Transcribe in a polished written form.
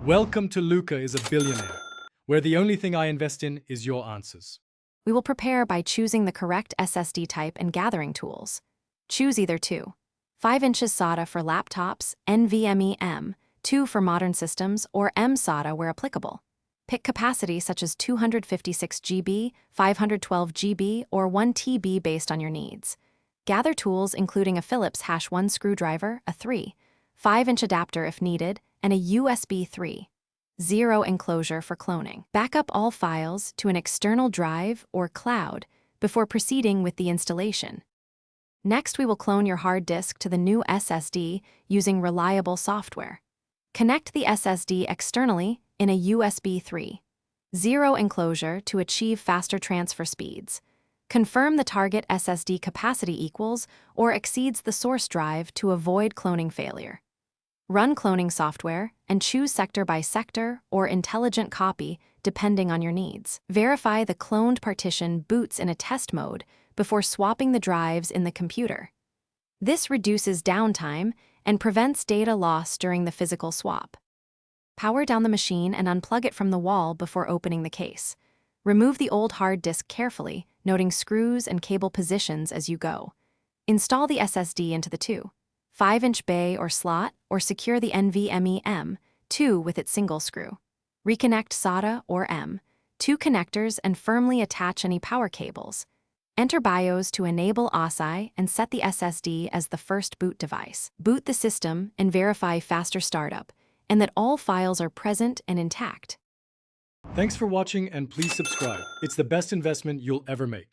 Welcome to Luca is a Billionaire, where the only thing I invest in is your answers. We will prepare by choosing the correct SSD type and gathering tools. Choose either 2. 5 inches SATA for laptops, NVMe M, 2 for modern systems, or M SATA where applicable. Pick capacity such as 256 GB, 512 GB, or 1 TB based on your needs. Gather tools including a Phillips #1 screwdriver, a 3, 5-inch adapter if needed, and a USB 3.0 enclosure for cloning. Back up all files to an external drive or cloud before proceeding with the installation. Next, we will clone your hard disk to the new SSD using reliable software. Connect the SSD externally in a USB 3.0 enclosure to achieve faster transfer speeds. Confirm the target SSD capacity equals or exceeds the source drive to avoid cloning failure. Run cloning software and choose sector by sector or intelligent copy depending on your needs. Verify the cloned partition boots in a test mode before swapping the drives in the computer. This reduces downtime and prevents data loss during the physical swap. Power down the machine and unplug it from the wall before opening the case. Remove the old hard disk carefully, noting screws and cable positions as you go. Install the SSD into the 5-inch bay or slot, or secure the NVMe M2 with its single screw. Reconnect SATA or M2 connectors and firmly attach any power cables. Enter BIOS to enable OSI and set the SSD as the first boot device. Boot the system and verify faster startup, and that all files are present and intact. Thanks for watching and please subscribe. It's the best investment you'll ever make.